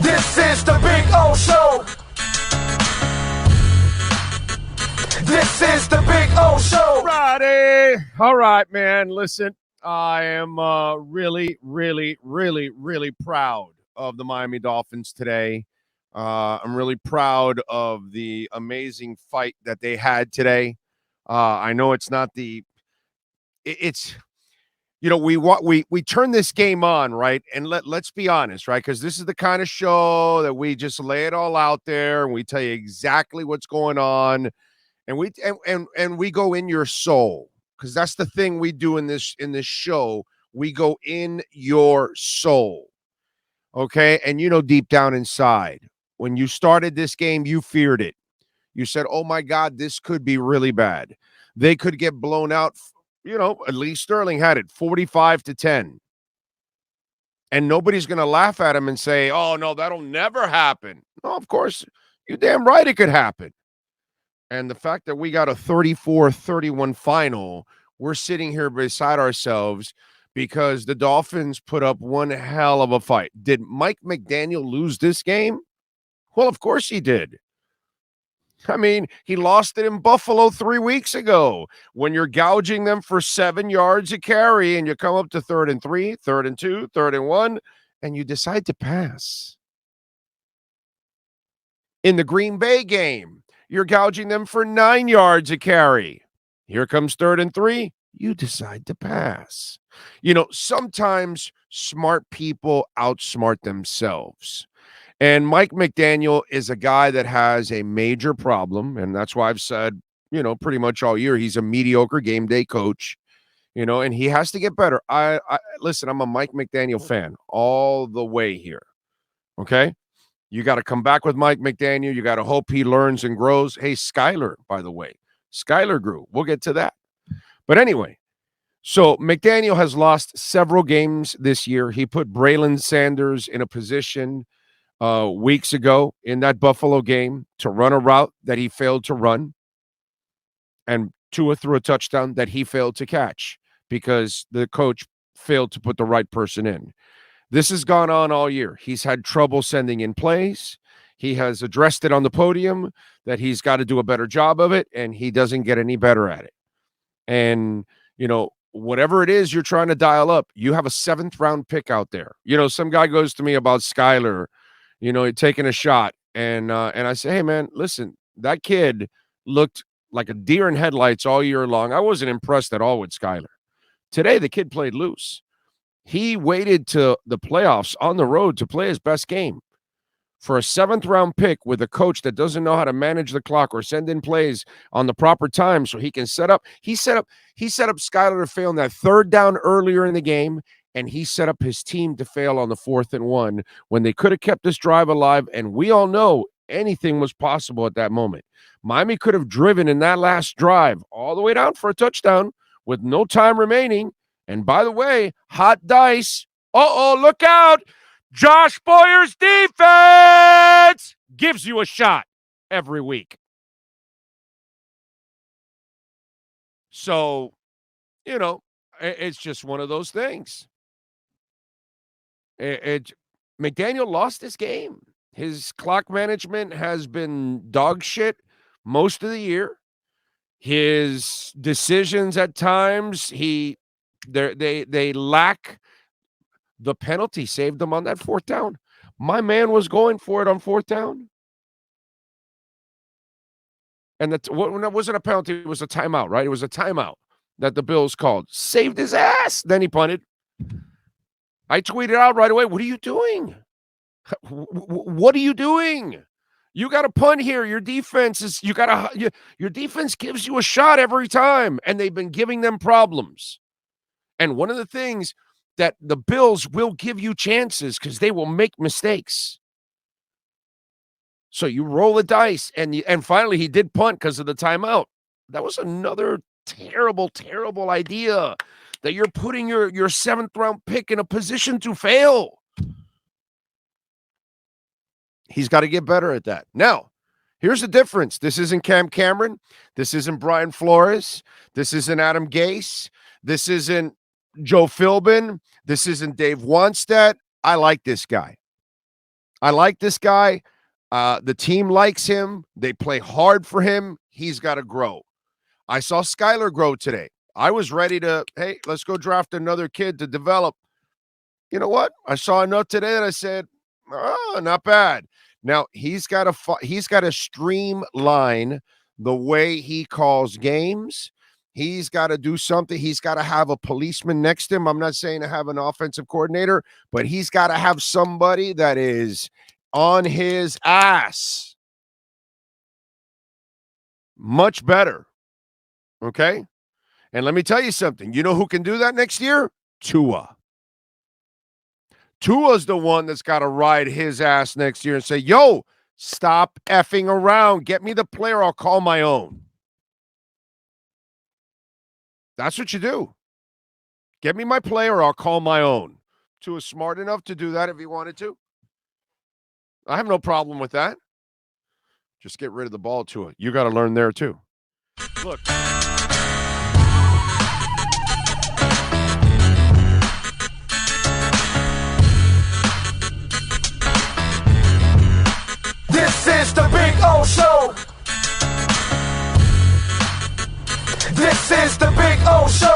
This is the Big O Show. This is the Big O Show. Friday. All right, man. Listen, I am really, really, really, really proud of the Miami Dolphins today. I'm really proud of the amazing fight that they had today. I know it's not it's we turn this game on, right? And let's be honest, right? Because this is the kind of show that we just lay it all out there and we tell you exactly what's going on, and we go in your soul, because that's the thing we do in this show. We go in your soul, okay? And deep down inside, when you started this game, you feared it. You said, "Oh my God, this could be really bad. They could get blown out." At least Sterling had it 45-10. And nobody's going to laugh at him and say, "Oh, no, that'll never happen." No, of course, you're damn right it could happen. And the fact that we got a 34-31 final, we're sitting here beside ourselves because the Dolphins put up one hell of a fight. Did Mike McDaniel lose this game? Well, of course he did. I mean, he lost it in Buffalo 3 weeks ago when you're gouging them for 7 yards a carry and you come up to 3rd and 3, 3rd and 2, 3rd and 1, and you decide to pass. In the Green Bay game, you're gouging them for 9 yards a carry. Here comes 3rd and 3. You decide to pass. Sometimes smart people outsmart themselves. And Mike McDaniel is a guy that has a major problem. And that's why I've said, pretty much all year, he's a mediocre game day coach, and he has to get better. Listen, I'm a Mike McDaniel fan all the way here. Okay. You got to come back with Mike McDaniel. You got to hope he learns and grows. Hey, Skyler, by the way, Skyler grew. We'll get to that. But anyway, so McDaniel has lost several games this year. He put Braylon Sanders in a position weeks ago in that Buffalo game to run a route that he failed to run, and Tua threw a touchdown that he failed to catch because the coach failed to put the right person in. This has gone on all year. He's had trouble sending in plays. He has addressed it on the podium that he's got to do a better job of it, and he doesn't get any better at it. And, whatever it is you're trying to dial up, you have a 7th round pick out there. Some guy goes to me about Skyler, taking a shot. And I say, hey, man, listen, that kid looked like a deer in headlights all year long. I wasn't impressed at all with Skyler. Today, the kid played loose. He waited to the playoffs on the road to play his best game. For a 7th round pick with a coach that doesn't know how to manage the clock or send in plays on the proper time so he can set up. He set up Skyler to fail on that 3rd down earlier in the game, and he set up his team to fail on the 4th and 1 when they could have kept this drive alive. And we all know anything was possible at that moment. Miami could have driven in that last drive all the way down for a touchdown with no time remaining. And by the way, hot dice. Look out. Josh Boyer's defense gives you a shot every week. So, it's just one of those things. McDaniel lost this game. His clock management has been dog shit most of the year. His decisions at times, they lack. The penalty saved them on that 4th down. My man was going for it on 4th down. And that wasn't a penalty, it was a timeout, right? It was a timeout that the Bills called. Saved his ass. Then he punted. I tweeted out right away, what are you doing? What are you doing? You got to punt here. Your defense your defense gives you a shot every time, and they've been giving them problems. And one of the things that the Bills will give you chances because they will make mistakes. So you roll the dice, and finally he did punt because of the timeout. That was another terrible, terrible idea that you're putting your 7th round pick in a position to fail. He's got to get better at that. Now, here's the difference. This isn't Cam Cameron. This isn't Brian Flores. This isn't Adam Gase. This isn't Joe Philbin. This isn't Dave Wannstedt. I like this guy. I like this guy. The team likes him. They play hard for him. He's got to grow. I saw Skyler grow today. I was ready to, hey, let's go draft another kid to develop. You know what? I saw enough today that I said, oh, not bad. Now he's got to streamline the way he calls games. He's got to do something. He's got to have a policeman next to him. I'm not saying to have an offensive coordinator, but he's got to have somebody that is on his ass. Much better. Okay? And let me tell you something. You know who can do that next year? Tua. Tua's the one that's got to ride his ass next year and say, yo, stop effing around. Get me the player. I'll call my own. That's what you do. Get me my player. I'll call my own. Tua's smart enough to do that if he wanted to. I have no problem with that. Just get rid of the ball, Tua. You got to learn there too. Look. This is the Big O Show. This is the Big O Show.